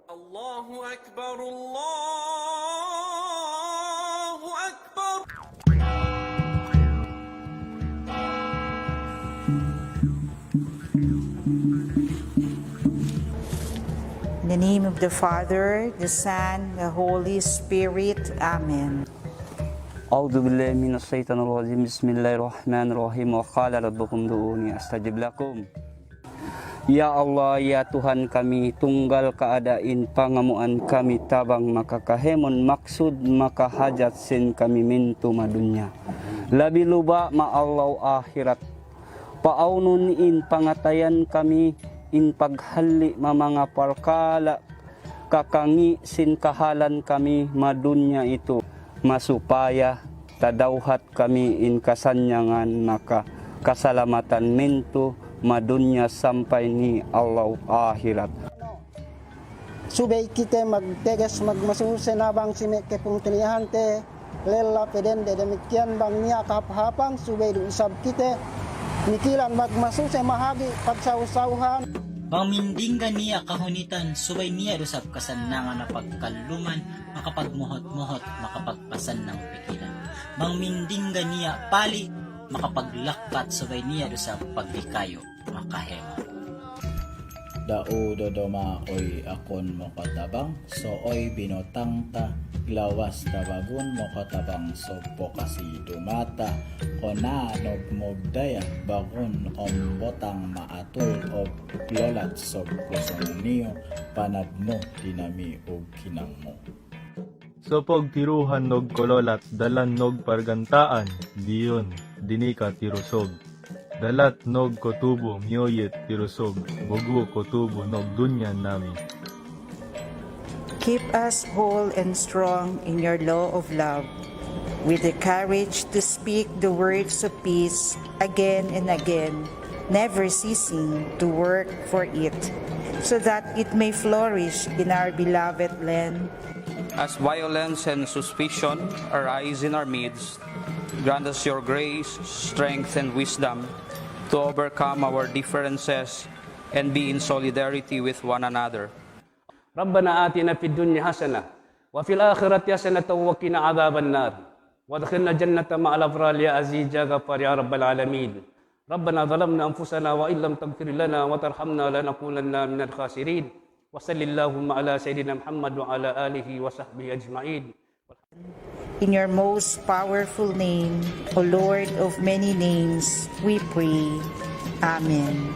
Allahu Akbar, Allahu Akbar. In the name of the Father, the Son, the Holy Spirit. Amen. أعوذ بالله من الشيطان الرجيم بسم الله الرحمن الرحيم وقال ربكم ادعوني أستجب لكم. Ya Allah, ya Tuhan kami, tunggal keadain pangamuan kami tabang makakahemon maksud makahajat sin kami mintu madunya. Labi luba ma Allah akhirat. Paunun in pangatayan kami in paghali mamanga parkala kakangi sin kahalan kami madunya itu. Masupaya tadauhat kami in kasanyangan maka kasalamatan mintu madunya sampai ni Allah akhirat. Subay kita magtegas magmasusen abang sime ke pungtilihan te lela pedende demikian bang niya kahapang subay du isab kita nikilan magmasusen mahagi pagsawsawhan. Bang mindinggan niya kahunitan subay niya rusab kasanangan na pagkaluman makapagmuhot-muhot makapagpasan ng pikilan. Bang mindinggan niya pali makapaglakpat subay niya do sa pagbikayo makahema. Dao dodoma oy akon mo katabang so oy binotang ta glawas tabagun mo katabang so po kasi dumata kona nogmogdaya bagun botang maatul o lolat so kusong niyo panadno dinami og kinang mo. Sopog tiruhan nog kololat dalan nog pargantaan diyon dinika tirusog. Dalat nog kotubo miyoyet tirusog. Bugo kotubo nog dunyan nami. Keep us whole and strong in your law of love, with the courage to speak the words of peace again and again, never ceasing to work for it, so that it may flourish in our beloved land. As violence and suspicion arise in our midst, grant us your grace, strength, and wisdom to overcome our differences and be in solidarity with one another. ربنا آتنا في الدنيا حسنة وفي الآخرة حسنة وقنا عذاب النار وادخلنا الجنة مع الأبرار يا عزيز يا غفار يا رب العالمين. ربنا ظلمنا أنفسنا وإن لم تغفر لنا وترحمنا لنكونن من الخاسرين. وصل اللهم على سيدنا محمد وعلى آله وصحبه أجمعين. In your most powerful name, O Lord of many names, we pray. Amen.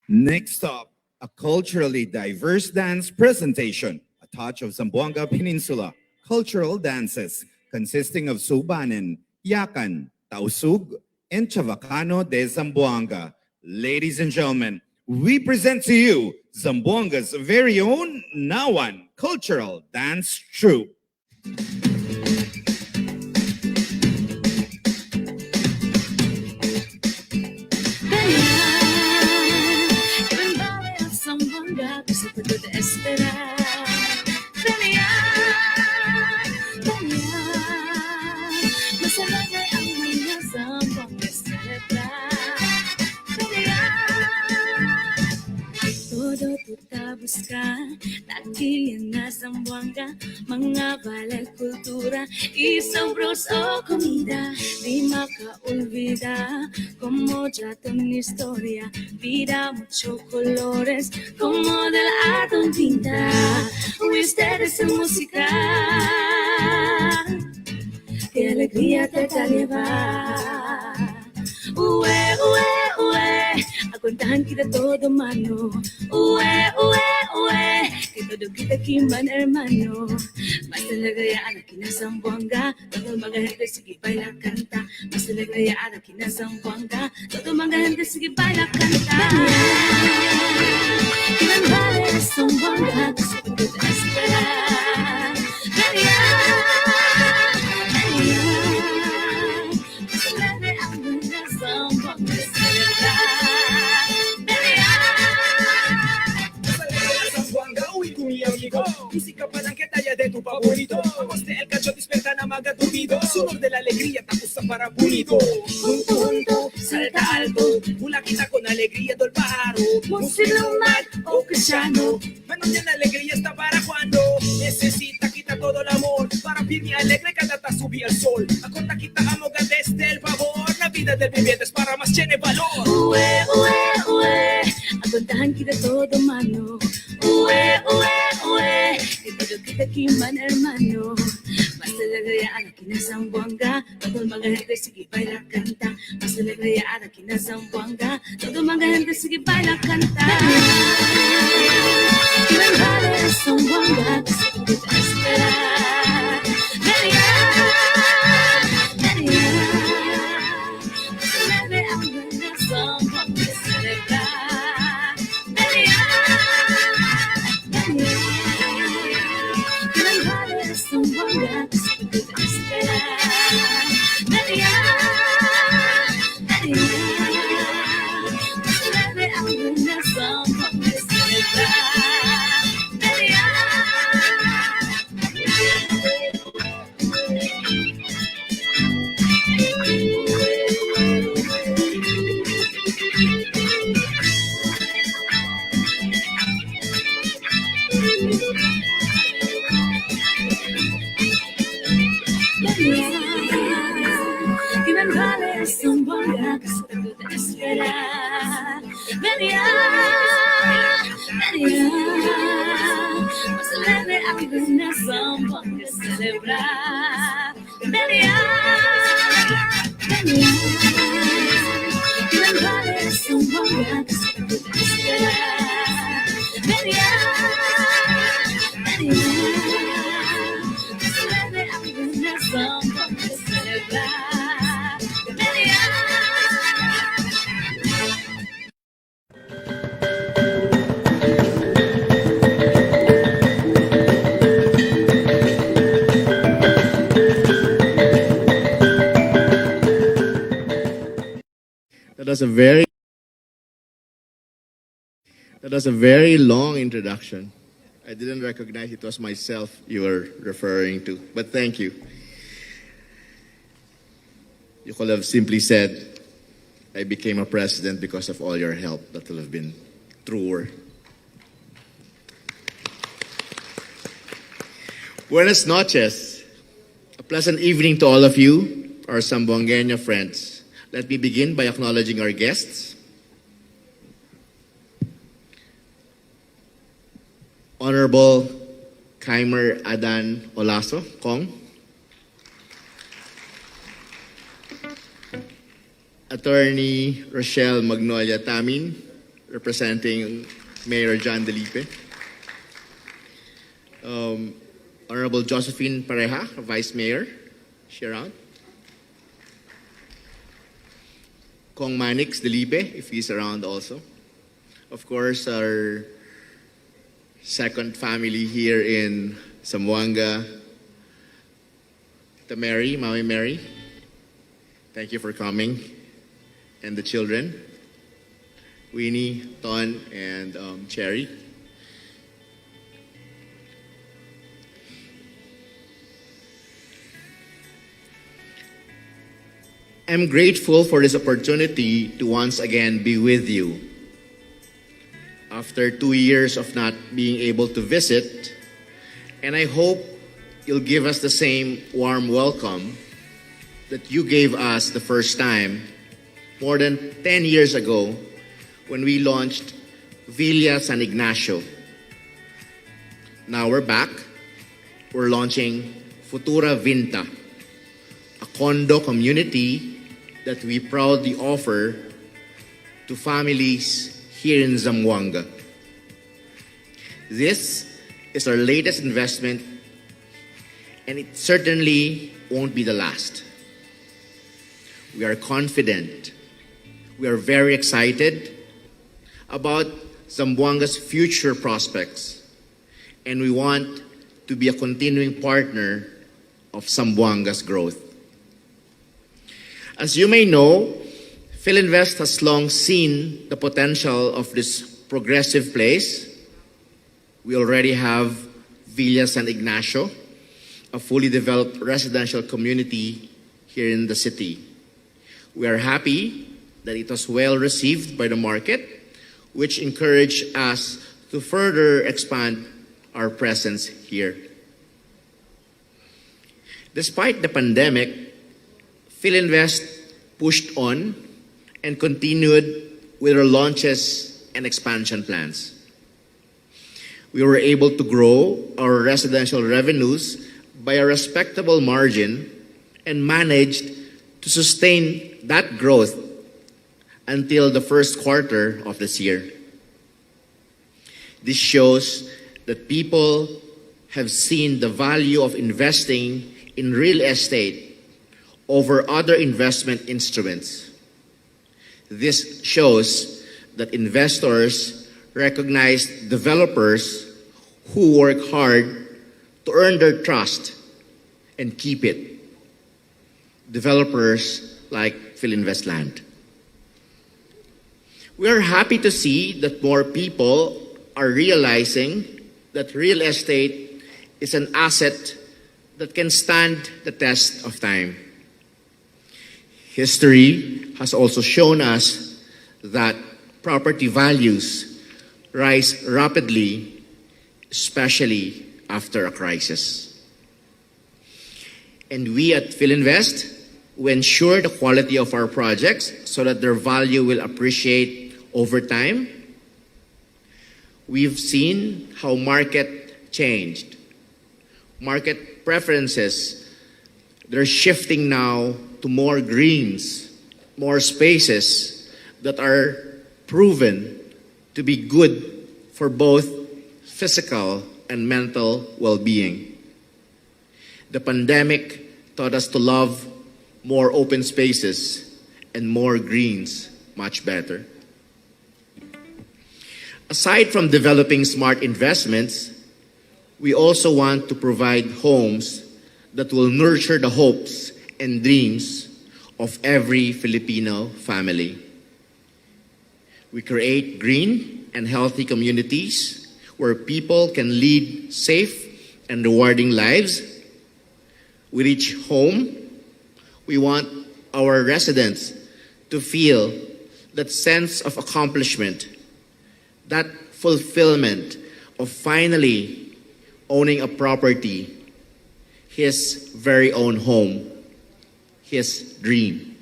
Next up, a culturally diverse dance presentation, a touch of Zamboanga Peninsula, cultural dances consisting of Subanen, Yakan, Tausug, and Chavacano de Zamboanga. Ladies and gentlemen, we present to you Zamboanga's very own Nawan Cultural Dance Troupe. buscar takilyan na Zamboanga, mga balay kultura, isabros o comida, di makaolvida, como ya ton historia, vida mucho colores, como del atom Vinta, ustedes en música, qué alegría te llevar. Ue, ue, ue, aguantahan kita todo mano. Ue, ue, ue, que todo kita kimban hermano. Basta lagayaan aquí na Zamboanga, todo mga gente sige baila canta. Basta lagayaan aquí na Zamboanga, todo mga gente sige baila canta. Ilan vale Zamboanga, gusto ko kita esperar. Maria, Maria, basta lagayaan mo na Zamboanga celebrar. Maria, Zamboanga, uy, con mi amigo. Música palanqueta ya de tu favorito. Vamos de el cacho despierta na maga tu vida. Sudor de la alegría, tapusa para pulido. Junto, junto, salta alto. Una quita con alegría del pájaro. Musilumat o cristiano, Manos de la alegría está para cuando necesita quita todo el amor. Para vivir alegre cada ta subir el sol. Acorta quita amoga desde el pavor. La vida del viviente es para más tiene valor. ue, ue, ue, aguantahan kita todo mano. Ue, ue, ue, que todo kita kimban hermano. Basta lagayaan aquí na Zamboanga, todo mga gente sige baila canta. Basta lagayaan aquí na Zamboanga, todo mga gente sige baila canta. Ilan vale Zamboanga, gusto ko kita esperar. Maria, Maria, basta lagayaan mo na Zamboanga celebrar. Maria, Maria, ilan vale Zamboanga, gusto ko kita esperar. Maria, Maria, basta lagayaan mo na Zamboanga celebrar. Maria, ilan vale Zamboanga, gusto ko kita esperar. Maria, Maria, basta lagayaan mo na Zamboanga celebrar. Maria, Maria, ilan vale Zamboanga, gusto ko kita esperar. Maria, Maria, basta lagayaan mo na Zamboanga celebrar. Maria. That was a very long introduction. I didn't recognize it was myself you were referring to, but thank you. You could have simply said, I became a president because of all your help. That would have been truer. Buenas noches. A pleasant evening to all of you, our Zamboangueño friends. Let me begin by acknowledging our guests. Honorable Kaimer Adan Olaso, Kong. Attorney Rochelle Magnolia Tamin, representing Mayor John Delipe. Honorable Josephine Pareja, Vice Mayor, she around. Kong Manix Delipe, if he's around also. Of course, our second family here in Zamboanga, the Mary, Maui Mary. Thank you for coming. And the children, Winnie, Ton, and Cherry. I'm grateful for this opportunity to once again be with you. after 2 years of not being able to visit, and I hope you'll give us the same warm welcome that you gave us the first time more than 10 years ago when we launched Villa San Ignacio. Now we're back. We're launching Futura Vinta, a condo community that we proudly offer to families here in Zamboanga. This is our latest investment, and it certainly won't be the last. We are confident. We are very excited about Zamboanga's future prospects, and we want to be a continuing partner of Zamboanga's growth. As you may know, Philinvest has long seen the potential of this progressive place. We already have Villa San Ignacio, a fully developed residential community here in the city. We are happy that it was well received by the market, which encouraged us to further expand our presence here. Despite the pandemic, Philinvest pushed on and continued with our launches and expansion plans. We were able to grow our residential revenues by a respectable margin and managed to sustain that growth until the first quarter of this year. This shows that people have seen the value of investing in real estate over other investment instruments. This shows that investors recognize developers who work hard to earn their trust and keep it. Developers like Philinvest Land. We are happy to see that more people are realizing that real estate is an asset that can stand the test of time. History has also shown us that property values rise rapidly, especially after a crisis. And we at Philinvest, we ensure the quality of our projects so that their value will appreciate over time. We've seen how market changed. Market preferences, they're shifting now to more greens, more spaces that are proven to be good for both physical and mental well-being. The pandemic taught us to love more open spaces and more greens much better. Aside from developing smart investments, we also want to provide homes that will nurture the hopes and dreams of every Filipino family. We create green and healthy communities where people can lead safe and rewarding lives. With each home, we want our residents to feel that sense of accomplishment, that fulfillment of finally owning a property, his very own home, his dream.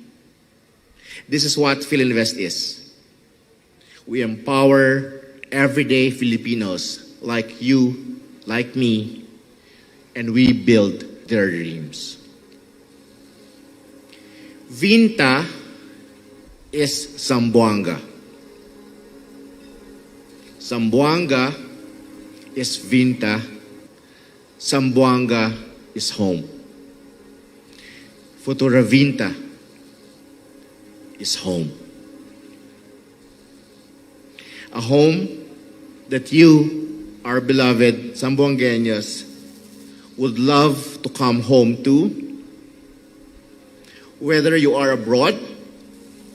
This is what Philinvest is. We empower everyday Filipinos like you, like me, and we build their dreams. Vinta is Zamboanga. Zamboanga is Vinta. Zamboanga is home. Futura Vinta is home. A home that you, our beloved Zamboangueños, would love to come home to, whether you are abroad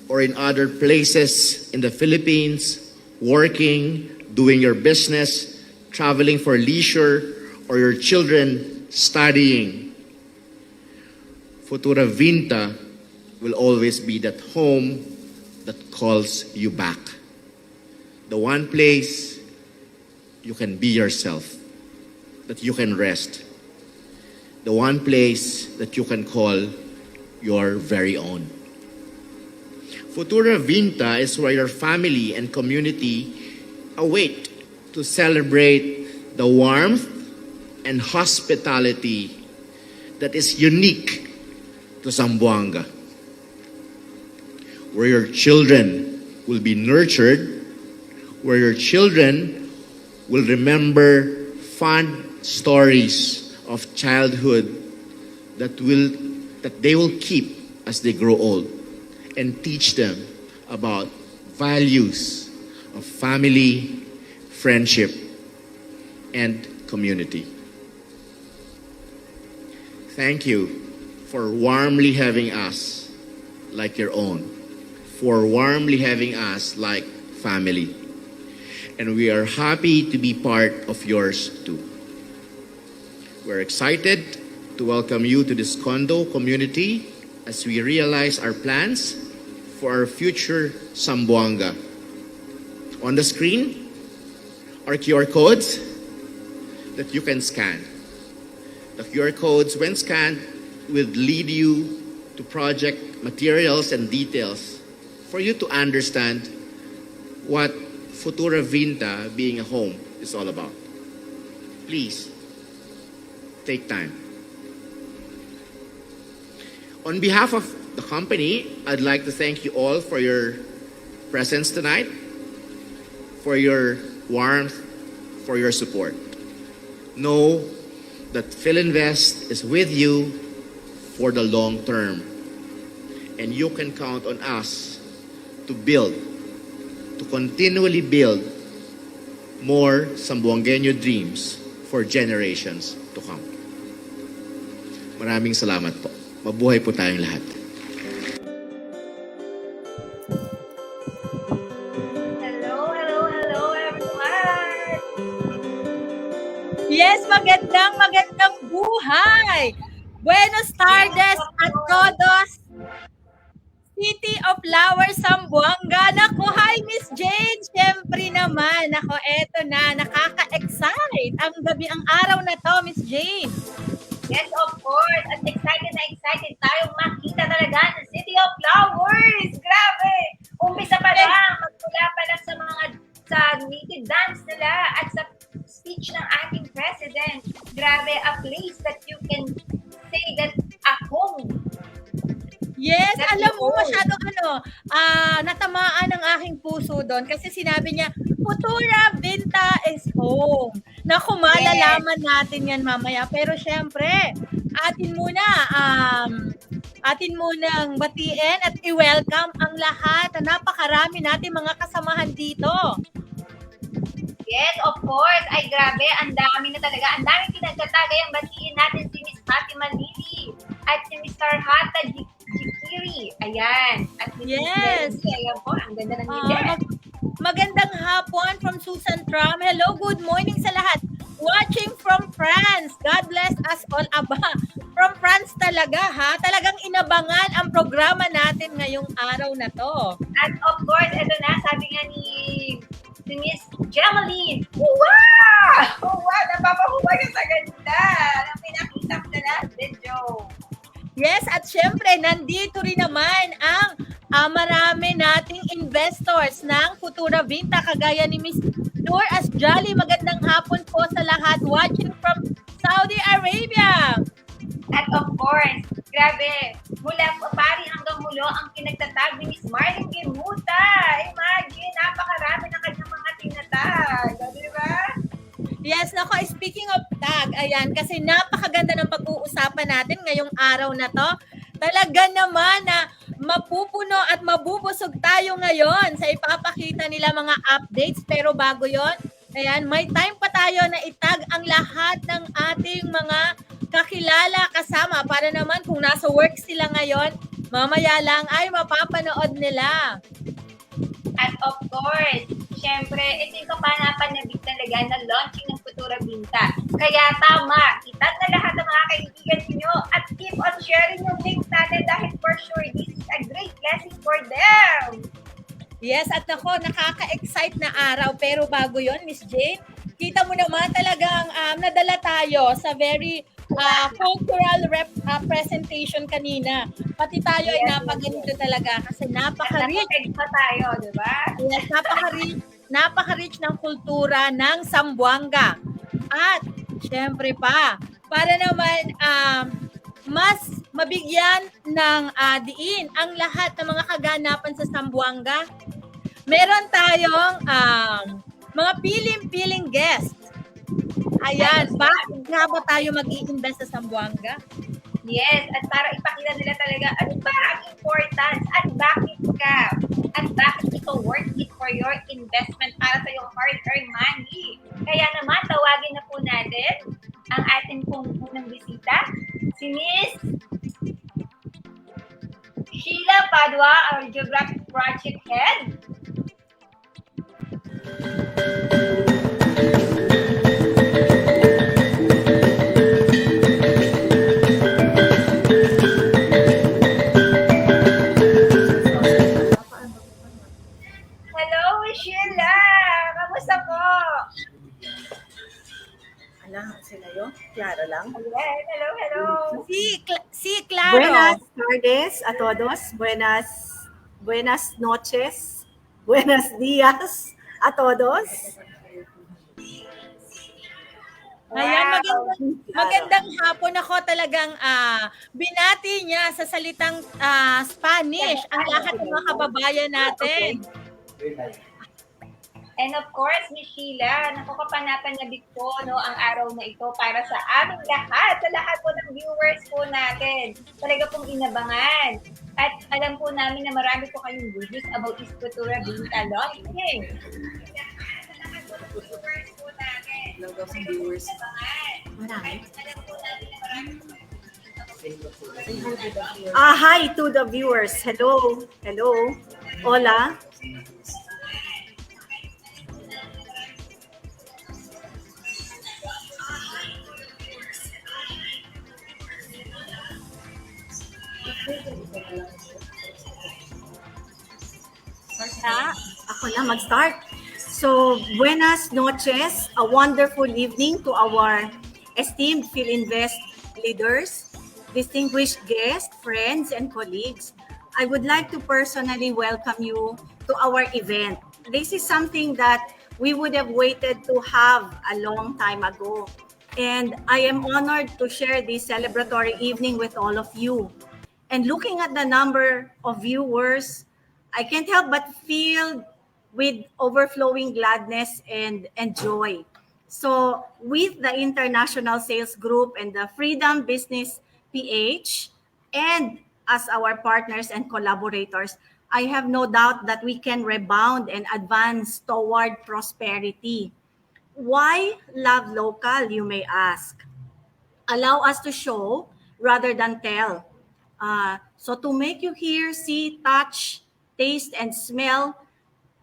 or in other places in the Philippines, working, doing your business, traveling for leisure, or your children studying. Futura Vinta will always be that home that calls you back. the one place you can be yourself, that you can rest, the one place that you can call your very own. Futura Vinta is where your family and community await to celebrate the warmth and hospitality that is unique to Zamboanga, where your children will be nurtured, where your children will remember fond stories of childhood that they will keep as they grow old, and teach them about values of family, friendship, and community. Thank you for warmly having us like your own, for warmly having us like family. And we are happy to be part of yours too. We're excited to welcome you to this condo community as we realize our plans for our future Zamboanga. On the screen are QR codes that you can scan. The QR codes, when scanned, will lead you to project materials and details for you to understand what Futura Vinta, being a home, is all about. Please, take time. On behalf of the company, I'd like to thank you all for your presence tonight, for your warmth, for your support. Know that Philinvest is with you for the long term, and you can count on us to continually build more Zamboangueño dreams for generations to come. Maraming salamat po. Mabuhay po tayong lahat. Hello everyone! Yes, magandang buhay! Buenos tardes a todos! City of Flowers, Zamboanga. Nako, hi Miss Jane! Siyempre naman, nako, eto na, nakaka-excite ang araw na to, Miss Jane. Yes, of course. At excited tayong makita talaga ng City of Flowers. Grabe! Umpisa pa lang, magmula pa lang sa native dance nila at sa speech ng ating president. Grabe, a place that you can say that a home. Yes, alam mo, masyadong natamaan ang aking puso doon kasi sinabi niya, Futura Vinta is home. Naku, malalaman natin yan mamaya. Pero syempre, atin munang batiin at i-welcome ang lahat. Napakarami natin mga kasamahan dito. Yes, of course. Ay, grabe. Ang dami na talaga. Ang dami pinagtatagay. Ang batiin natin si Miss Fatima Lili at si Mr. Hata Jikiri. Ayan. At si Yes. Miss Ayan po. Ang ganda ng nila. Magandang hapon from Susan Tram. Hello, good morning sa lahat. Watching from France. God bless us all. Aba, from France talaga ha. Talagang inabangan ang programa natin ngayong araw na to. At of course, ito na, sabi nga ni Miss Jamaline. Wow! Wow! Napapahuwa ka sa ganda ng pinakita mo na natin, Joe. Yes, at syempre, nandito rin naman ang marami nating investors ng Futura Vinta, kagaya ni Miss Nur Asjali. Magandang hapon po sa lahat watching from Saudi Arabia. At of course, grabe, mula pari hanggang mulo ang pinagtatag ni Miss Marlene Gimuta. Imagine, napakarami na kanyang mga tinatag. Di ba? Yes, nako, speaking of tag, ayan, kasi napakaganda ng pag-uusapan natin ngayong araw na to. Talaga naman na mapupuno at mabubusog tayo ngayon sa ipapakita nila mga updates. Pero bago yon, ayan, may time pa tayo na itag ang lahat ng ating mga kakilala kasama para naman kung nasa work sila ngayon, mamaya lang ay mapapanood nila. At of course, syempre, ito yung kapanapanabik talaga na launching ng Futura Vinta. Kaya tama, itag na lahat ng mga kaibigan niyo at keep on sharing yung links natin dahil for sure, this is a great blessing for them. Yes, at ako, nakaka-excite na araw. Pero bago yon, Miss Jane, kita mo naman talagang nadala tayo sa very cultural presentation kanina. Pati tayo ay Yes, napaganito talaga kasi At napaka-rich. nakapeg pa tayo, di ba? Yes, napaka-rich ng kultura ng Zamboanga. At syempre pa, para naman mas mabigyan ng diin ang lahat ng mga kaganapan sa Zamboanga, meron tayong mga piling-piling guest. Ayan, bakit nga ba tayo mag-i-invest sa Zamboanga? Yes, at para ipakita nila talaga ano ba ang importance at bakit ito worth it for your investment para sa iyong hard-earned money. Kaya naman, tawagin na po natin ang ating pong unang bisita, si Miss Sheila Padua, our Geographic Project Head. Hello, Miss Sheila! Kamusta po? Sila yun? Claro lang. Yes, hello. Si Claro. Buenas tardes a todos. Buenas noches. Buenos días a todos. Ayan, magandang hapon. Ako talagang binati niya sa salitang Spanish ang lahat ng mga kababayan natin. And of course, Miss Sheila, nakukapanatan niya ko ang araw na ito para sa aming lahat, sa lahat po ng viewers po natin. Talaga pong inabangan. At alam po namin na marami po kayong videos about this Futura Vinta launching. Viewers. Marami. Hi to the viewers. Hello. Hola. Ako na mag-start. So, buenas noches, a wonderful evening to our esteemed PhilInvest leaders, distinguished guests, friends, and colleagues. I would like to personally welcome you to our event. This is something that we would have waited to have a long time ago. And I am honored to share this celebratory evening with all of you. And looking at the number of viewers, I can't help but feel with overflowing gladness and joy. So with the International Sales Group and the Freedom Business PH, and as our partners and collaborators, I have no doubt that we can rebound and advance toward prosperity. Why love local, you may ask? Allow us to show rather than tell. So to make you hear, see, touch, taste, and smell,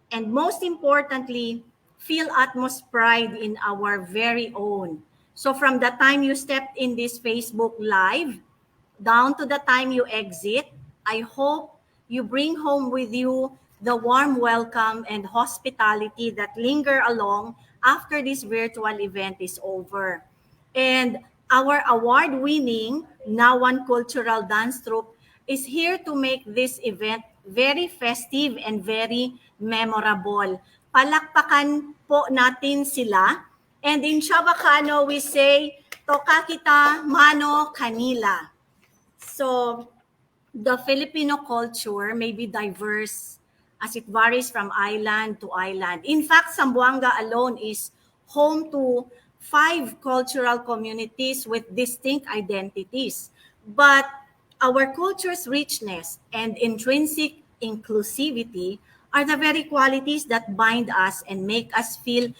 and most importantly, feel utmost pride in our very own. So from the time you stepped in this Facebook Live, down to the time you exit, I hope you bring home with you the warm welcome and hospitality that linger along after this virtual event is over. And our award-winning Nawan Cultural Dance Troupe is here to make this event very festive and very memorable. Palakpakan po natin sila. And in Chabacano, we say, Toka kita mano kanila. So, the Filipino culture may be diverse as it varies from island to island. In fact, Zamboanga alone is home to 5 cultural communities with distinct identities. But our culture's richness and intrinsic inclusivity are the very qualities that bind us and make us feel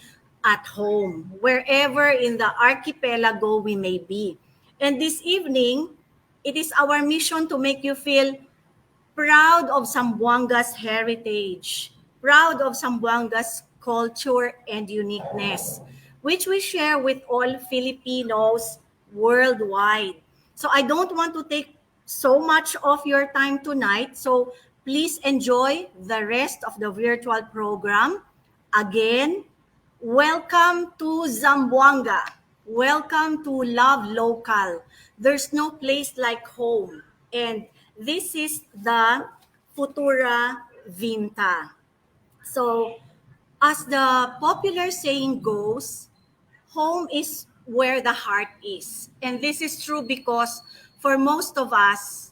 at home, wherever in the archipelago we may be. And this evening, it is our mission to make you feel proud of Zamboanga's heritage, proud of Zamboanga's culture and uniqueness, which we share with all Filipinos worldwide. So I don't want to take so much of your time tonight. So please enjoy the rest of the virtual program. Again, welcome to Zamboanga. Welcome to Love Local. There's no place like home. And this is the Futura Vinta. So, as the popular saying goes, home is where the heart is. And this is true because for most of us,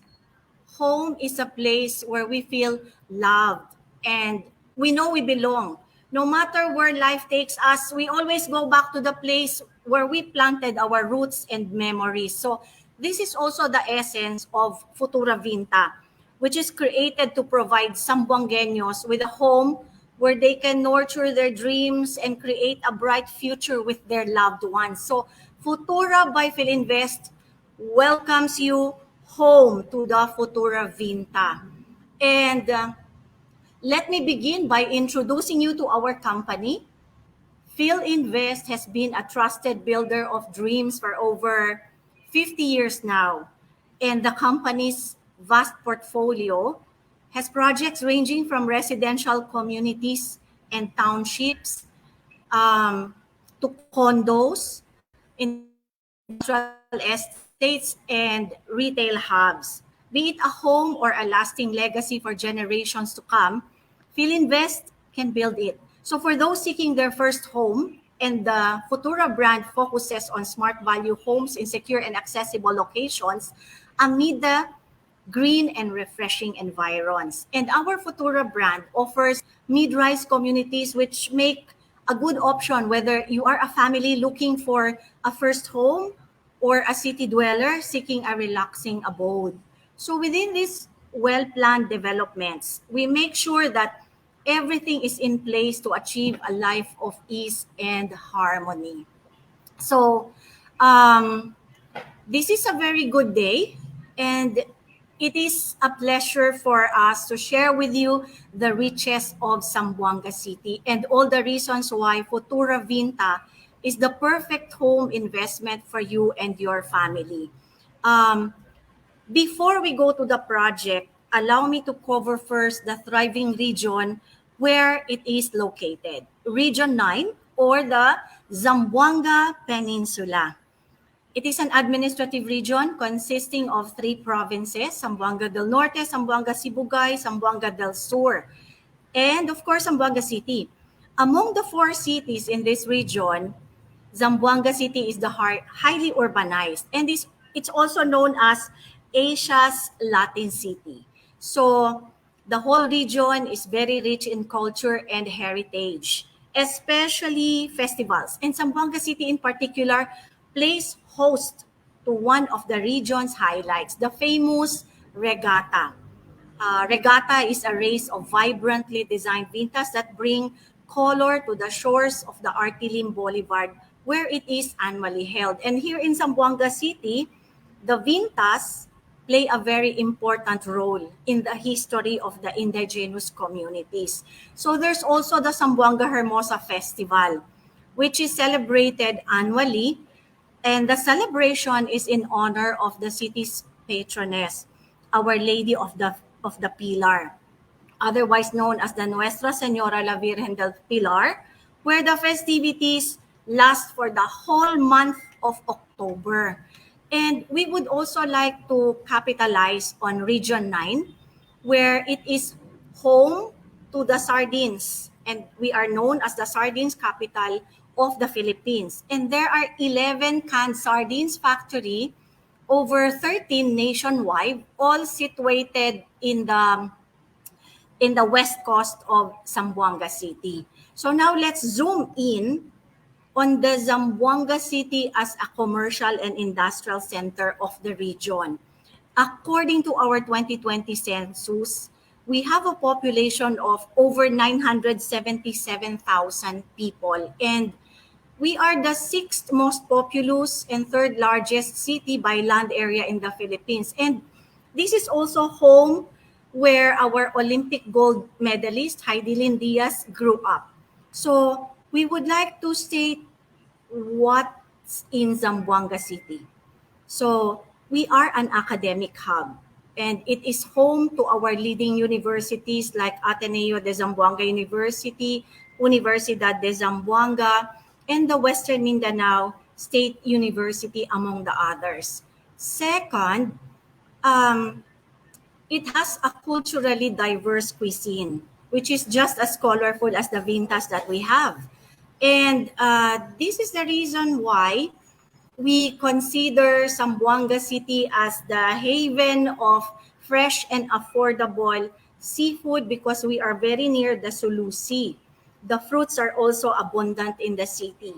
home is a place where we feel loved and we know we belong. No matter where life takes us, we always go back to the place where we planted our roots and memories. So this is also the essence of Futura Vinta, which is created to provide Sambuangueños with a home where they can nurture their dreams and create a bright future with their loved ones. So Futura by Philinvest welcomes you home to the Futura Vinta. And let me begin by introducing you to our company. Philinvest has been a trusted builder of dreams for over 50 years now. And the company's vast portfolio has projects ranging from residential communities and townships to condos, industrial estates, and retail hubs. Be it a home or a lasting legacy for generations to come, Philinvest can build it. So for those seeking their first home, and the Futura brand focuses on smart value homes in secure and accessible locations amid the green and refreshing environs. And our Futura brand offers mid-rise communities which make a good option whether you are a family looking for a first home or a city dweller seeking a relaxing abode. So within these well-planned developments, we make sure that everything is in place to achieve a life of ease and harmony. So this is a very good day, and it is a pleasure for us to share with you the riches of Zamboanga City and all the reasons why Futura Vinta is the perfect home investment for you and your family. Before we go to the project, allow me to cover first the thriving region where it is located. Region 9 or the Zamboanga Peninsula. It is an administrative region consisting of 3 provinces, Zamboanga del Norte, Zamboanga Sibugay, Zamboanga del Sur, and of course, Zamboanga City. Among the 4 cities in this region, Zamboanga City is the highly urbanized, and it's also known as Asia's Latin City. So the whole region is very rich in culture and heritage, especially festivals. And Zamboanga City in particular plays host to one of the region's highlights, the famous regatta. Regatta is a race of vibrantly designed vintas that bring color to the shores of the Artilim Boulevard, where it is annually held. And here in Zamboanga City, the vintas play a very important role in the history of the indigenous communities. So there's also the Zamboanga Hermosa Festival, which is celebrated annually, and the celebration is in honor of the city's patroness, Our Lady of the Pilar, otherwise known as the Nuestra Señora la Virgen del Pilar, where the festivities last for the whole month of October. And we would also like to capitalize on Region 9, where it is home to the sardines. And we are known as the sardines capital of the Philippines. And there are 11 canned sardines factory, over 13 nationwide, all situated in the west coast of Zamboanga City. So now let's zoom in on the Zamboanga City as a commercial and industrial center of the region. According to our 2020 census, we have a population of over 977,000 people, and we are the 6th most populous and 3rd largest city by land area in the Philippines. And this is also home where our Olympic gold medalist Heidelin Diaz grew up. So we would like to state what's in Zamboanga City. So we are an academic hub. and it is home to our leading universities like Ateneo de Zamboanga University, Universidad de Zamboanga, and the Western Mindanao State University, among the others. Second, it has a culturally diverse cuisine, which is just as colorful as the Vintas that we have. And this is the reason why we consider Zamboanga City as the haven of fresh and affordable seafood because we are very near the Sulu Sea. The fruits are also abundant in the city.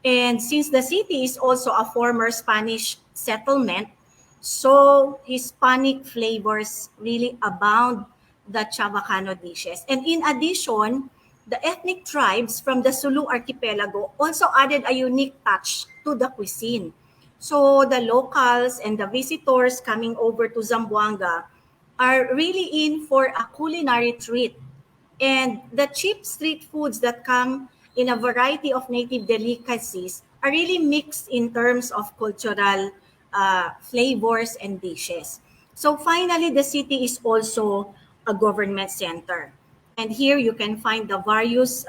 And since the city is also a former Spanish settlement, so Hispanic flavors really abound the Chavacano dishes. And in addition, the ethnic tribes from the Sulu archipelago also added a unique touch to the cuisine. So the locals and the visitors coming over to Zamboanga are really in for a culinary treat. And the cheap street foods that come in a variety of native delicacies are really mixed in terms of cultural flavors and dishes. So finally, the city is also a government center. And here you can find the various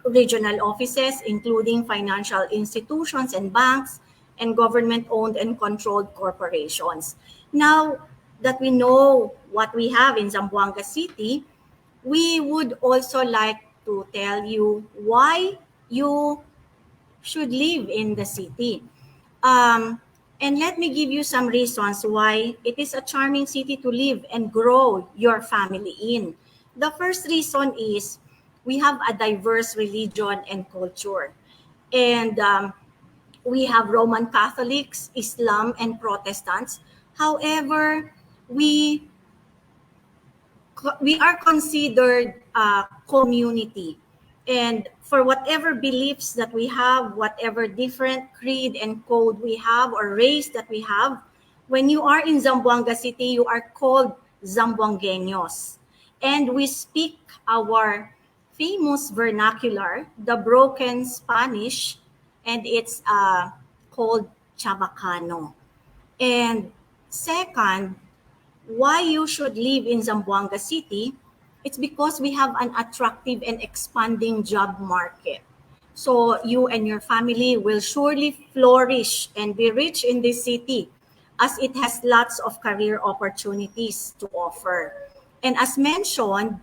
regional offices, including financial institutions and banks, and government-owned and controlled corporations. Now that we know what we have in Zamboanga City, we would also like to tell you why you should live in the city. Um, and let me give you some reasons why it is a charming city to live and grow your family in. The first reason is we have a diverse religion and culture. And we have Roman Catholics, Islam, and Protestants. However, we are considered a community. And for whatever beliefs that we have, whatever different creed and code we have or race that we have, when you are in Zamboanga City, you are called Zamboangueños. And we speak our famous vernacular, the broken Spanish, and it's called Chabacano. And second, why you should live in Zamboanga City, it's because we have an attractive and expanding job market. So you and your family will surely flourish and be rich in this city as it has lots of career opportunities to offer. And as mentioned,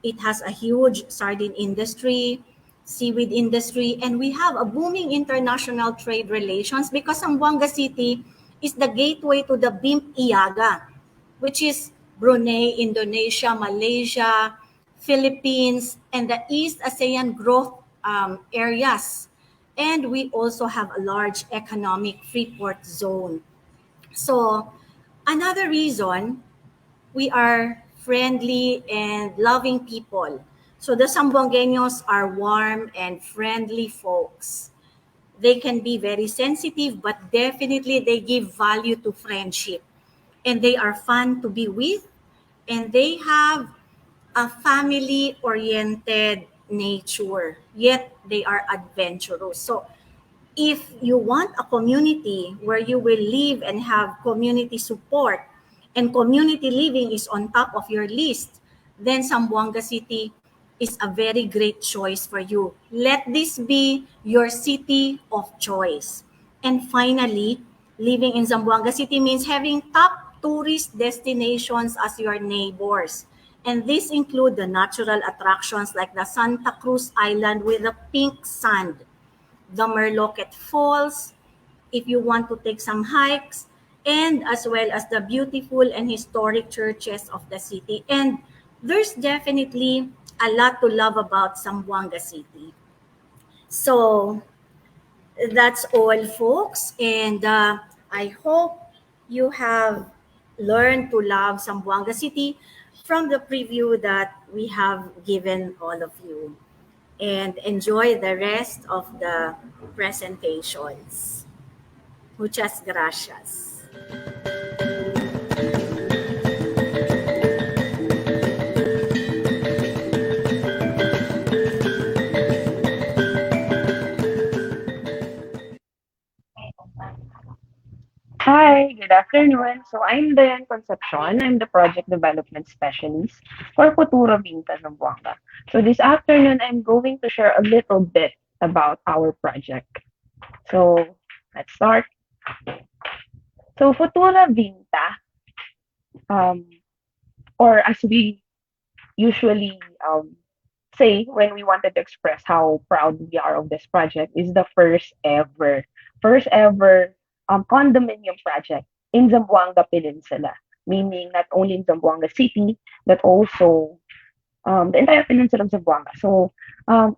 it has a huge sardine industry, seaweed industry, and we have a booming international trade relations because Zamboanga City is the gateway to the BIMP Iaga, which is Brunei, Indonesia, Malaysia, Philippines, and the East ASEAN growth areas. And we also have a large economic free port zone. So another reason, we are friendly and loving people. So the Zamboangueños are warm and friendly folks. They can be very sensitive, but definitely they give value to friendship. And they are fun to be with, and they have a family-oriented nature, yet they are adventurous. So if you want a community where you will live and have community support and community living is on top of your list, then Zamboanga City is a very great choice for you. Let this be your city of choice. And finally, living in Zamboanga City means having top tourist destinations as your neighbors. And this include the natural attractions like the Santa Cruz Island with the pink sand, the Merloquet Falls, if you want to take some hikes, and as well as the beautiful and historic churches of the city. And there's definitely a lot to love about Zamboanga City. So that's all, folks. And I hope you have learned to love Zamboanga City from the preview that we have given all of you. And enjoy the rest of the presentations. Muchas gracias. Hi, Hi, good afternoon. So I'm Dayan Concepcion. I'm the project development specialist for Futura Vinta Zamboanga. So this afternoon, I'm going to share a little bit about our project. So let's start. So Futura Vinta, um, or as we usually say when we wanted to express how proud we are of this project, is the first ever condominium project in Zamboanga Peninsula, meaning not only in Zamboanga City, but also the entire peninsula of Zamboanga. So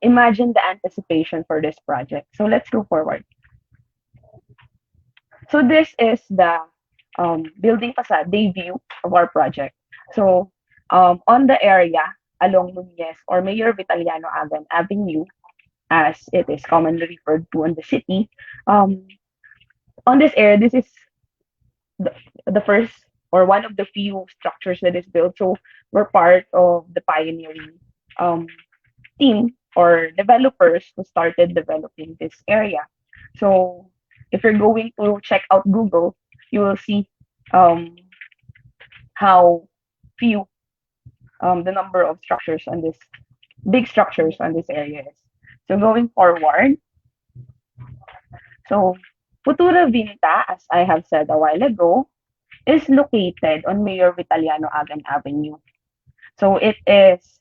imagine the anticipation for this project. So let's go forward. So this is the building facade day view of our project. So on the area along Nunez or Mayor Vitaliano Agan Avenue, as it is commonly referred to in the city, um, on this area, this is the, the first or one of the few structures that is built. So we're part of the pioneering um, team or developers who started developing this area. So if you're going to check out Google, you will see um, how few the number of structures on this big structures on this area is. So going forward, so Futura Vinta, as I have said a while ago, is located on Mayor Vitaliano Agan Avenue. So it is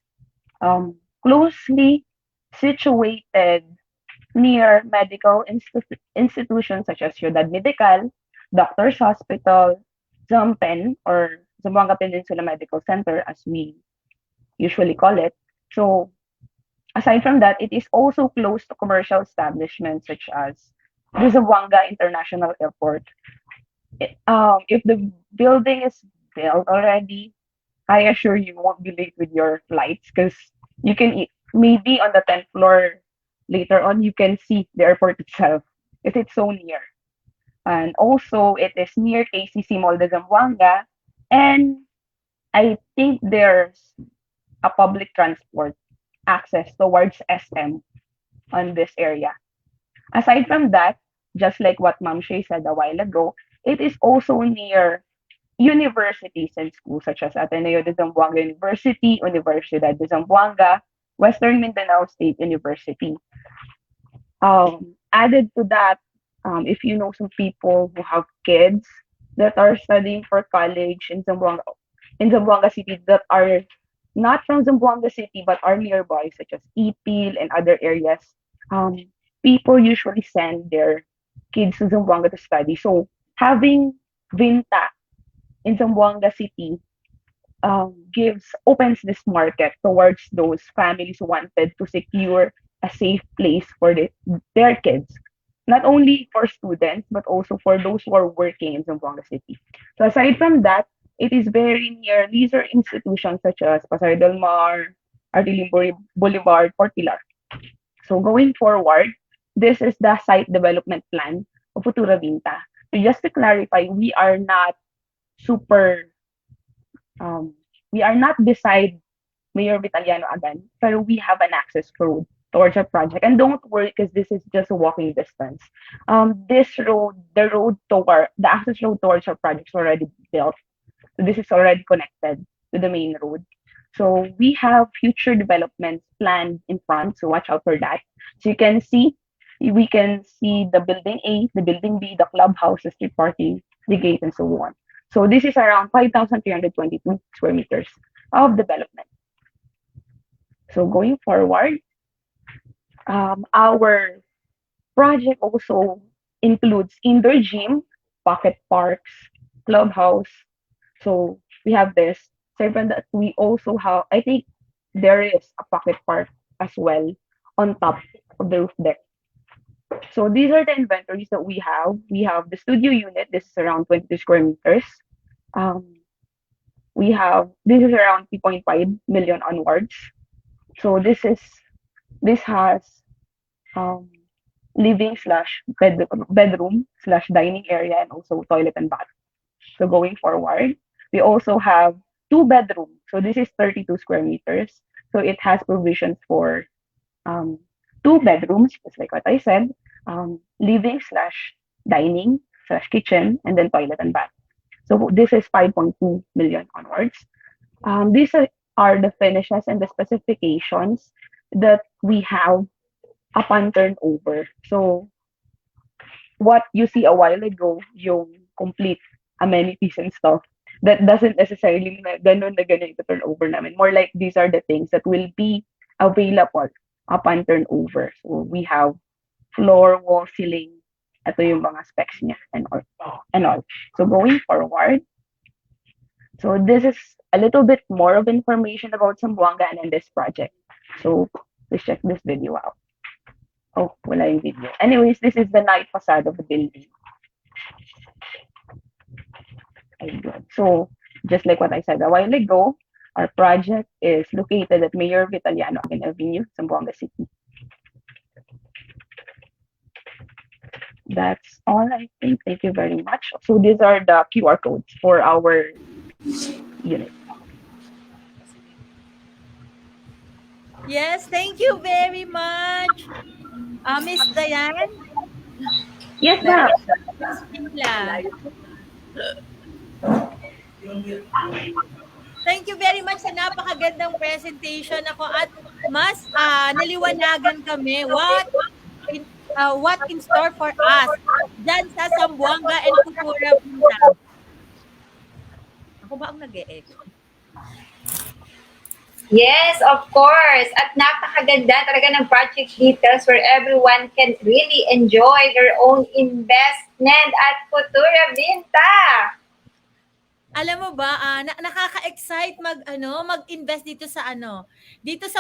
closely situated near medical institutions such as Ciudad Medical, Doctors Hospital, Zampen, or Zamboanga Peninsula Medical Center, as we usually call it. So aside from that, it is also close to commercial establishments such as the Zamboanga International Airport. If the building is built already, I assure you won't be late with your flights because you can maybe on the 10th floor later on you can see the airport itself because it's so near. And also it is near KCC Mall de Zamboanga, and I think there's a public transport access towards SM on this area. Aside from that, just like what Ma'am Shay said a while ago, it is also near universities and schools such as Ateneo de Zamboanga University, Universidad de Zamboanga, Western Mindanao State University. Added to that, if you know some people who have kids that are studying for college in Zamboanga City that are not from Zamboanga City but are nearby, such as Ipil and other areas, um, people usually send their kids to Zamboanga to study. So having Vinta in Zamboanga City opens this market towards those families who wanted to secure a safe place for their kids, not only for students but also for those who are working in Zamboanga City. So aside from that, it is very near leisure institutions such as Pasay del Mar, Artiling Boulevard, or Pilar. So going forward, this is the site development plan of Futura Vinta. So just to clarify, super um, we are not beside Mayor Vitaliano Agan, pero we have an access road towards our project. And don't worry, because this is just a walking distance. This road, the access road towards our project is already built. So this is already connected to the main road. So we have future developments planned in front, so watch out for that. So we can see the building A, the building B, the clubhouse, the street parking, the gate, and so on. So this is around 5,322 square meters of development. So going forward, our project also includes indoor gym, pocket parks, clubhouse. So we have this. Aside from that, we also have, I think there is a pocket park as well on top of the roof deck. So these are the inventories that we have. We have the studio unit. This is around 22 square meters. Um, this is around 3.5 million onwards. So this has um, living slash bedroom slash dining area and also toilet and bath. So going forward, we also have two bedrooms. So this is 32 square meters. So it has provisions for two bedrooms, just like what I said, living slash dining. slash kitchen, and then toilet and bath. So this is 5.2 million onwards. These are the finishes and the specifications that we have upon turnover. So what you see a while ago, yung complete amenities and stuff, that doesn't necessarily mean na ganun yung turnover namin. More like these are the things that will be available upon turnover. So we have floor, wall, ceiling. Ito yung mga specs niya and all. So going forward, so this is a little bit more of information about Zamboanga and this project. So please check this video out. Oh, wala yung video. Anyways, this is the night facade of the building. So just like what I said a while ago, our project is located at Mayor Vitaliano Avenue, Zamboanga City. That's all I think. Thank you very much. So these are the QR codes for our unit. Yes, thank you very much. Miss Diane? Yes, ma'am. Miss Mila. Thank you very much sa napakagandang presentation ako at mas naliwanagan kami what in store for us dyan sa Zamboanga and Futura Vinta. Ako ba ang nag-e-echo? Yes, of course. At napakaganda talaga ng project details where everyone can really enjoy their own investment at Futura Vinta. Alam mo ba, nakaka-excite mag-invest dito sa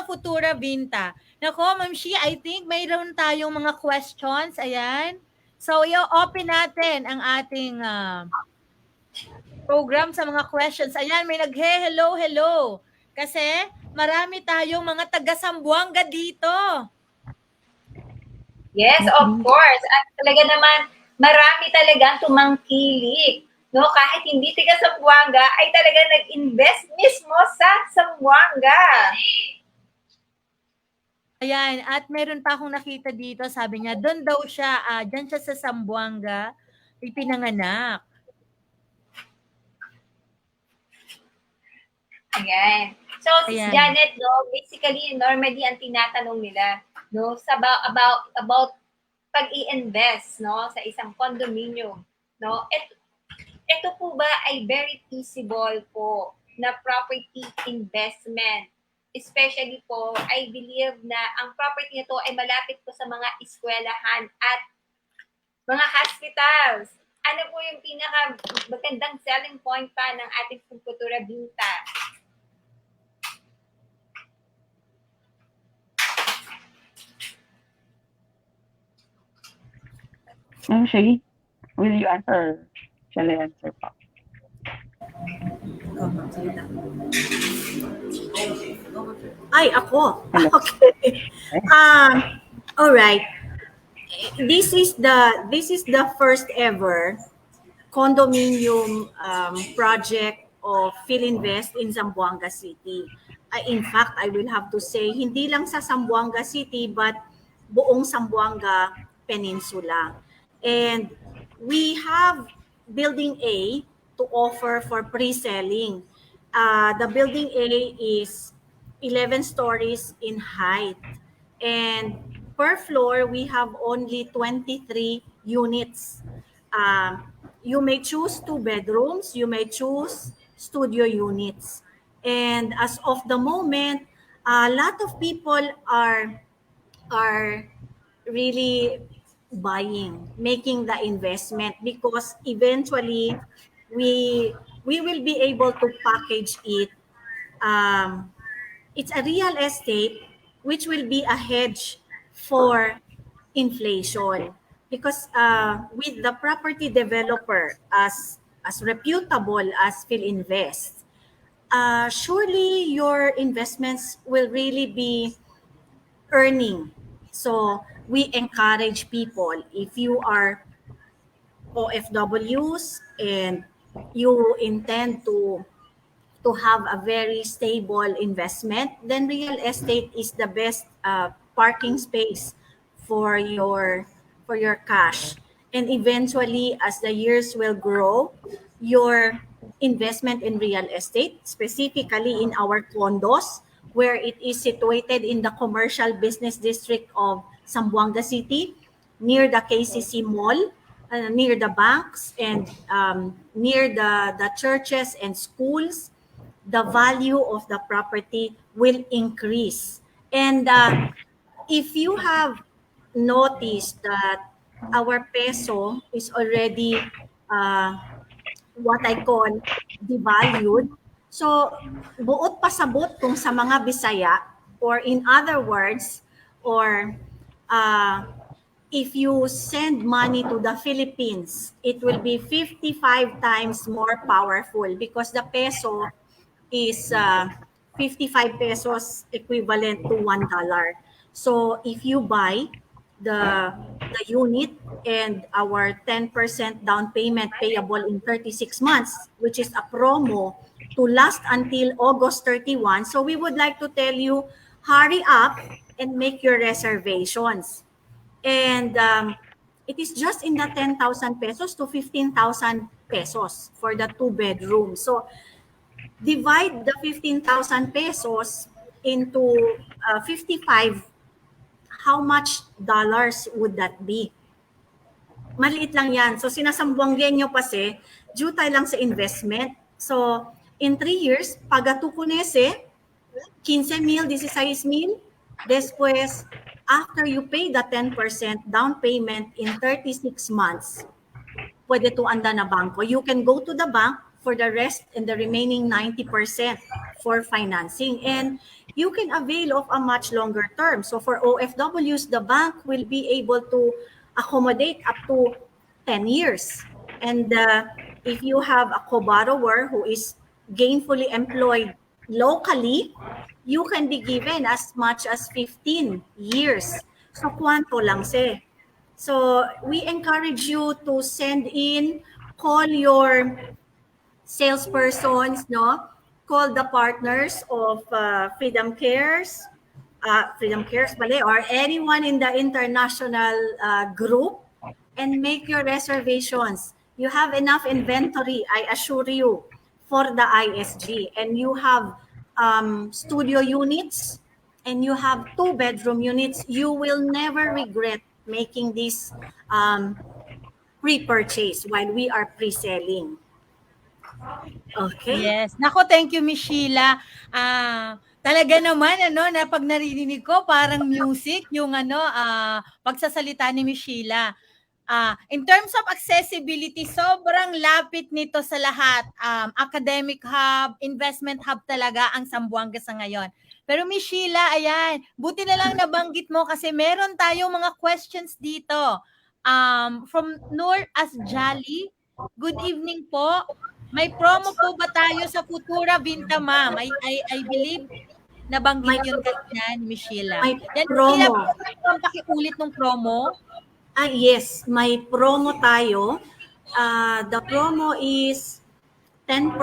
Futura Vinta. Nako, Ma'am Shi, I think mayroon tayong mga questions. Ayan. So, i-open natin ang ating program sa mga questions. Ayan, may hello. Kasi marami tayong mga taga-Zamboanga dito. Yes, of course. At talaga naman, marami talagang tumangkilik. No, kahit hindi taga Zamboanga, ay talaga nag-invest mismo sa Zamboanga. Ayan, at meron pa akong nakita dito, sabi niya, doon daw siya, dyan siya sa Zamboanga, ipinanganak. Ayan. So, Sis Janet, no, basically, normally, ang tinatanong nila, no, about pag-i-invest, no, sa isang condominium, no, ito po ba ay very feasible po na property investment? Especially po, I believe na ang property nito ay malapit po sa mga eskwelahan at mga hospitals. Ano po yung magandang selling point pa ng ating Futura Vinta? Shay, will you answer? Shall I answer pa? Ay, ako. Okay. All right. This is the first ever condominium project of Philinvest in Zamboanga City. In fact, I will have to say, hindi lang sa Zamboanga City, but buong Zamboanga Peninsula. And we have Building A to offer for pre-selling. The Building A is 11 stories in height. And per floor, we have only 23 units. You may choose 2 bedrooms, you may choose studio units. And as of the moment, a lot of people are really making the investment, because eventually we will be able to package it. It's a real estate which will be a hedge for inflation, because with the property developer as reputable as Philinvest, surely your investments will really be earning. So we encourage people, if you are OFWs and you intend to have a very stable investment, then real estate is the best parking space for your cash. And eventually, as the years will grow, your investment in real estate, specifically in our condos, where it is situated in the commercial business district of Zamboanga City, near the KCC Mall, near the banks, and near the churches and schools, the value of the property will increase. And if you have noticed that our peso is already what I call devalued, so buot pasabot kung sa mga Bisaya, or in other words, or uh, if you send money to the Philippines, it will be 55 times more powerful because the peso is 55 pesos equivalent to $1. So if you buy the unit and our 10% down payment payable in 36 months, which is a promo to last until August 31. So we would like to tell you, hurry up and make your reservations. And it is just in the 10,000 pesos to 15,000 pesos for the 2 bedroom. So divide the 15,000 pesos into 55, how much dollars would that be? Maliit lang yan. So sinasambuanggen nyo kasi, due tayo lang sa investment. So in 3 years, pagatu kunese, 15,000, 16,000. Después, after you pay the 10% down payment in 36 months, pwede to anda na banko. You can go to the bank for the rest and the remaining 90% for financing. And you can avail of a much longer term. So for OFWs, the bank will be able to accommodate up to 10 years. And if you have a co-borrower who is gainfully employed locally, you can be given as much as 15 years. So kwanto lang se. So we encourage you to send in, call your salespersons, no? Call the partners of Freedom Cares, bale, or anyone in the international group, and make your reservations. You have enough inventory, I assure you, for the ISG, and you have studio units, and you have 2 bedroom units. You will never regret making this pre-purchase while we are pre-selling. Okay. Yes. Nako, thank you, Miss Sheila. Talaga naman, na pag narinig ko, parang music, yung pagsasalita ni Miss Sheila. In terms of accessibility, sobrang lapit nito sa lahat. Academic hub, investment hub talaga ang Zamboanga sa ngayon. Pero Miss Sheila, ayan, buti na lang nabanggit mo kasi meron tayong mga questions dito. From Nur Asjali, good evening po. May promo po ba tayo sa Futura Vinta, ma'am? I believe nabanggit yun kanina ni Miss Sheila. May Yan, promo. Sheila, pakiulit ng promo. Yes, may promo tayo. The promo is 10%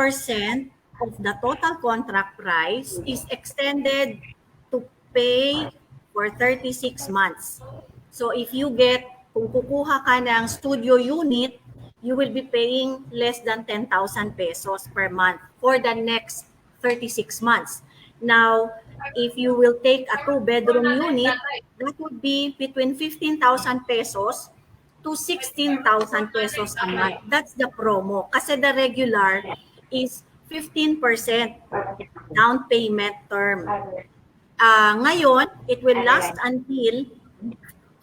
of the total contract price is extended to pay for 36 months. So if you get, kung kukuha ka ng studio unit, you will be paying less than 10,000 pesos per month for the next 36 months. Now, if you will take a 2-bedroom unit, that would be between 15,000 pesos to 16,000 pesos a month. That's the promo. Kasi the regular is 15% down payment term. Ngayon, it will last until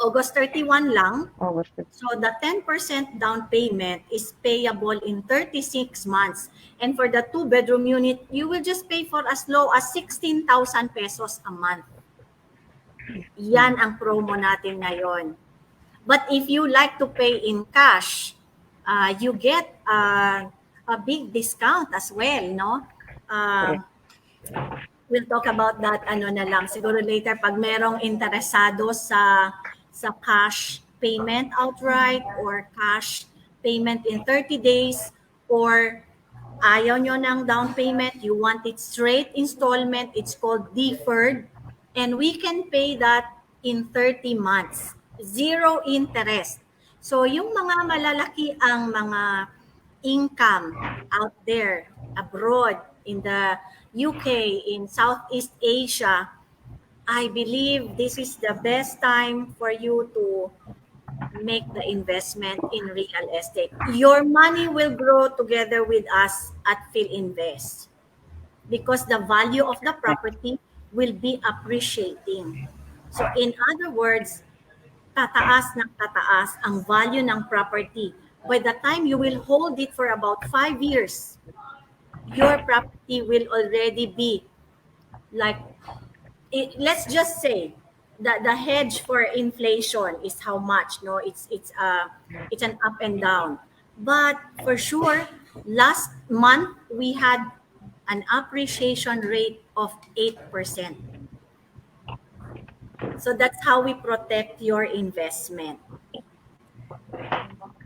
August 31 lang. So the 10% down payment is payable in 36 months. And for the 2-bedroom unit, you will just pay for as low as 16,000 pesos a month. Yan ang promo natin ngayon. But if you like to pay in cash, you get a big discount as well, no? We'll talk about that na lang siguro later pag merong interesado sa cash payment outright or cash payment in 30 days, or ayaw nyo ng down payment, you want it straight installment, it's called deferred, and we can pay that in 30 months. Zero interest. So yung mga malalaki ang mga income out there abroad in the UK, in Southeast Asia, I believe this is the best time for you to make the investment in real estate. Your money will grow together with us at PhilInvest because the value of the property will be appreciating. So in other words, tataas ng tataas ang value ng property. By the time you will hold it for about 5 years, your property will already be like, let's just say that the hedge for inflation is how much, no? It's an up and down. But for sure, last month we had an appreciation rate of 8%. So that's how we protect your investment.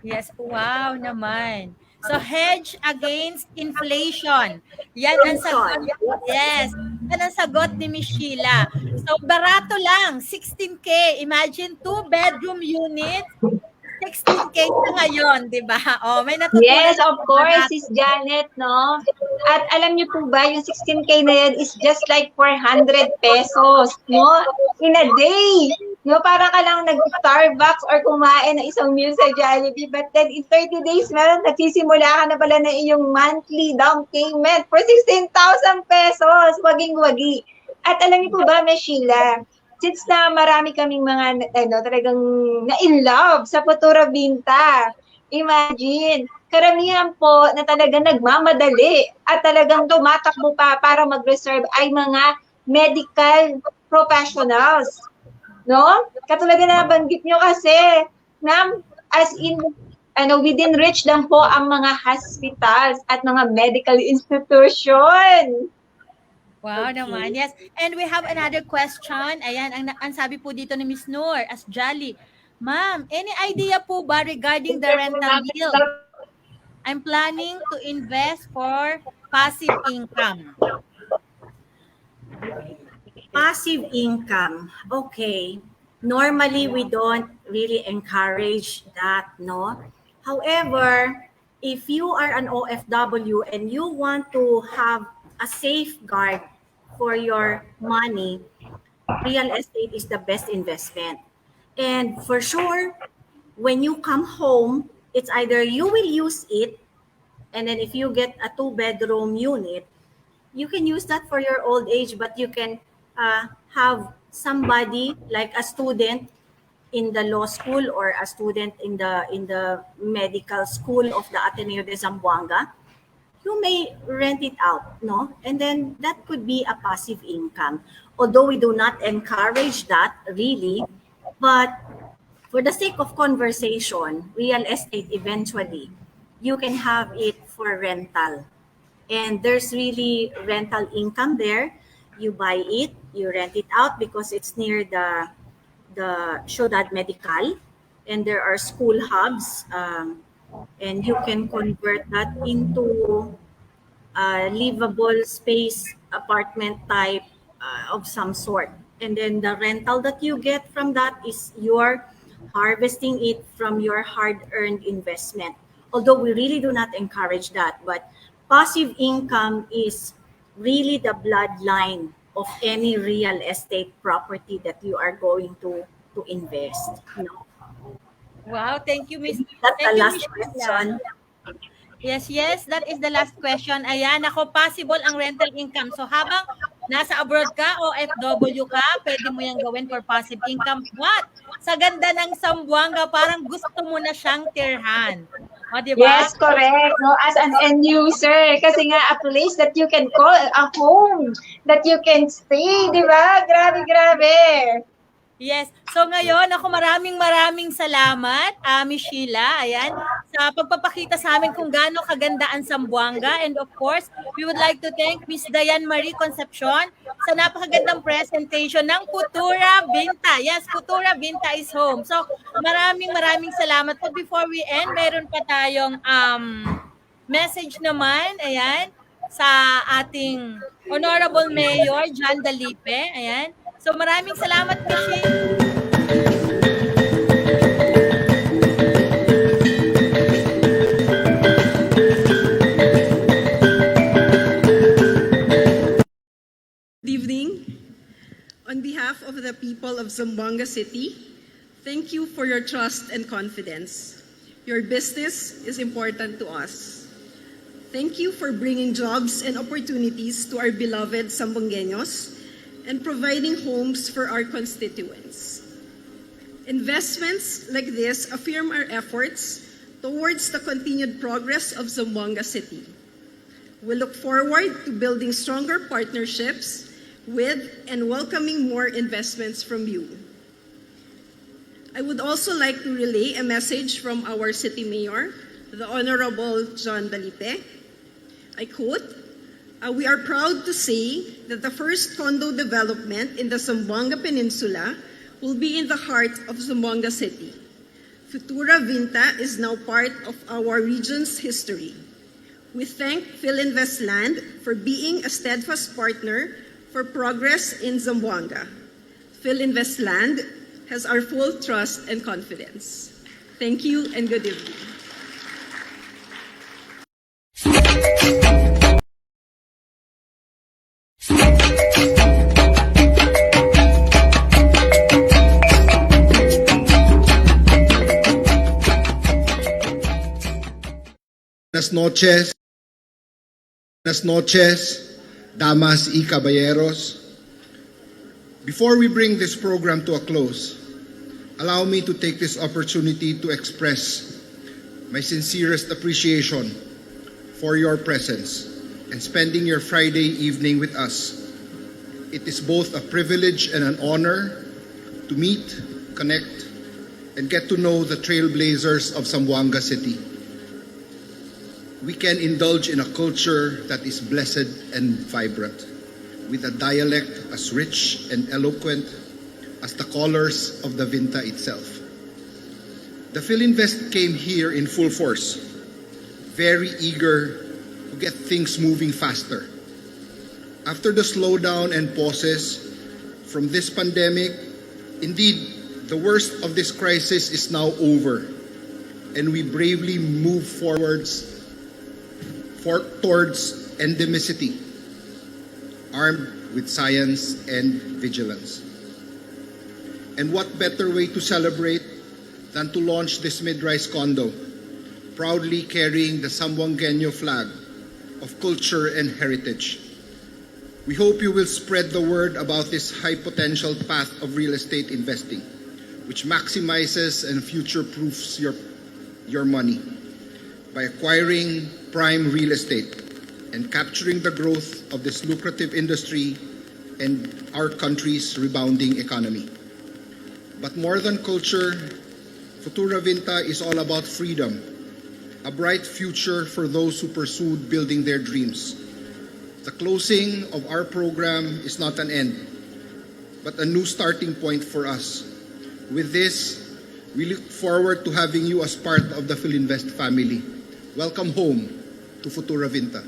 Yes, wow naman. So hedge against inflation. Yan ang sagot. Yes. Yan ang sagot ni Miss Sheila. So barato lang, 16K. Imagine 2-bedroom unit, 16K sa ngayon, di ba? Oh, may natutunan. Yes, of course, Sis Janet, no? At alam niyo po ba, yung 16K na yan is just like 400 pesos, no? In a day. No, parang ka lang nag-Starbucks or kumain ng isang meal sa Jollibee. But then in 30 days, meron, nagsisimula ka na pala na iyong monthly down payment for 16,000 pesos. Waging-wagi. At alam niyo po ba, Ms. Sheila, since na marami kaming mga talagang na-in love sa Futura Vinta, imagine, karamihan po na talagang nagmamadali at talagang tumatakbo pa para mag-reserve ay mga medical professionals. No? Katulad na nabanggit nyo kasi, ma'am, as in, within reach lang po ang mga hospitals at mga medical institution. Wow naman, yes. And we have another question. Ayan, ang sabi po dito ni Miss Noor as Jolly. Ma'am, any idea po ba regarding the rental yield? I'm planning to invest for passive income. Passive income. Okay. Normally, we don't really encourage that, no? However, if you are an OFW and you want to have a safeguard for your money, real estate is the best investment. And for sure, when you come home, it's either you will use it, and then if you get a 2-bedroom unit, you can use that for your old age, but you can have somebody like a student in the law school or a student in the medical school of the Ateneo de Zamboanga. You may rent it out, no? And then that could be a passive income. Although we do not encourage that really, but for the sake of conversation, real estate eventually, you can have it for rental. And there's really rental income there. You buy it, you rent it out because it's near the Ciudad Medical, and there are school hubs, and you can convert that into a livable space apartment type of some sort. And then the rental that you get from that is you're harvesting it from your hard-earned investment. Although we really do not encourage that, but passive income is really the bloodline of any real estate property that you are going to invest. No? Wow, thank you, Miss. That's Thank the you, last Miss question. Yes, that is the last question. Ayan, ako, possible ang rental income. So habang nasa abroad ka o FW ka, pwede mo yan gawin for passive income. What? Sa ganda ng Zamboanga, parang gusto mo na siyang tirhan. O, diba? Yes, correct. No, as an end user, kasi nga a place that you can call a home, that you can stay, di ba? Grabe, grabe. Yes. So ngayon, ako maraming salamat, Miss Sheila, ayan, sa pagpapakita sa amin kung gaano kaganda ang Zamboanga. And of course, we would like to thank Miss Diane Marie Concepcion sa napakagandang presentation ng Futura Vinta. Yes, Futura Vinta is home. So maraming salamat. But before we end, meron pa tayong message naman, ayan, sa ating Honorable Mayor John Dalipe, ayan. So maraming salamat, Miss Sheila. behalf of the people of Zamboanga City, thank you for your trust and confidence. Your business is important to us. Thank you for bringing jobs and opportunities to our beloved Zamboangueños and providing homes for our constituents. Investments like this affirm our efforts towards the continued progress of Zamboanga City. We look forward to building stronger partnerships with and welcoming more investments from you. I would also like to relay a message from our City Mayor, the Honorable John Dalipe. I quote, "We are proud to say that the first condo development in the Zamboanga Peninsula will be in the heart of Zamboanga City. Futura Vinta is now part of our region's history. We thank Philinvest Land for being a steadfast partner for progress in Zamboanga. Philinvest Land has our full trust and confidence. Thank you and good evening." Buenas noches, damas y caballeros. Before we bring this program to a close, allow me to take this opportunity to express my sincerest appreciation for your presence and spending your Friday evening with us. It is both a privilege and an honor to meet, connect, and get to know the trailblazers of Zamboanga City. We can indulge in a culture that is blessed and vibrant, with a dialect as rich and eloquent as the colors of the Vinta itself. The Philinvest came here in full force, very eager to get things moving faster. After the slowdown and pauses from this pandemic, indeed, the worst of this crisis is now over, and we bravely move towards endemicity, armed with science and vigilance. And what better way to celebrate than to launch this mid-rise condo, proudly carrying the Zamboangueño flag of culture and heritage. We hope you will spread the word about this high-potential path of real estate investing, which maximizes and future-proofs your money by acquiring prime real estate and capturing the growth of this lucrative industry and our country's rebounding economy. But more than culture, Futura Vinta is all about freedom, a bright future for those who pursued building their dreams. The closing of our program is not an end, but a new starting point for us. With this, we look forward to having you as part of the Philinvest family. Welcome home to Futura Vinta.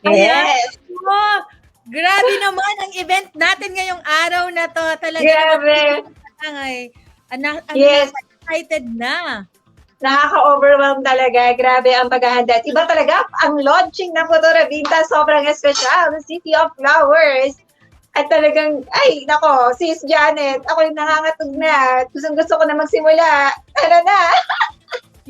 Yes! Oh, grabe naman ang event natin ngayong araw na to. Talaga Grabe. Yes. Excited na. Nakaka-overwhelm talaga. Grabe ang paghahanda. At iba talaga ang launching ng Futura Vinta. Sobrang espesyal. The City of Flowers. At talagang, ay, nako, Sis Janet, ako yung nangangatog na. Gusto ko na magsimula. Tara na.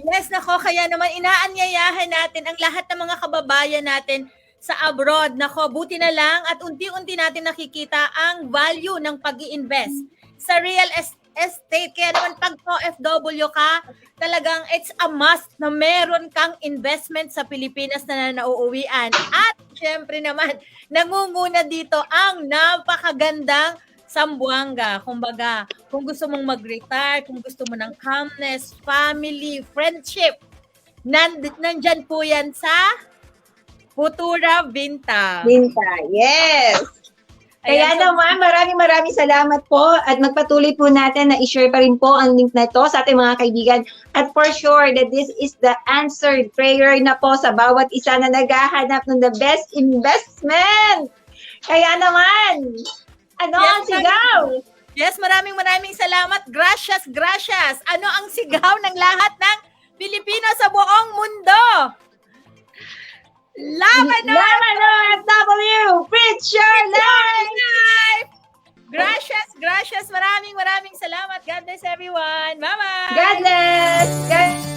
Yes, nako, kaya naman inaanyayahan natin ang lahat ng mga kababayan natin sa abroad. Nako, buti na lang at unti-unti natin nakikita ang value ng pag-i-invest sa real estate. Kaya naman pag OFW ka, talagang it's a must na meron kang investment sa Pilipinas na nauuwian. At syempre naman, nangunguna dito ang napakagandang Zamboanga. Kumbaga, kung gusto mong mag-retire, kung gusto mo ng calmness, family, friendship, nandyan po yan sa Futura Vinta. Vinta, yes! Kaya naman, maraming salamat po at magpatuloy po natin na i-share pa rin po ang link na ito sa ating mga kaibigan. At for sure that this is the answered prayer na po sa bawat isa na naghahanap ng the best investment. Kaya naman, ano ang sigaw? Yes, maraming salamat. Gracias. Ano ang sigaw ng lahat ng Pilipino sa buong mundo? Laban na! Laban na, FW! Preach your life! Gracias. Maraming salamat. God bless everyone. Bye-bye! God bless!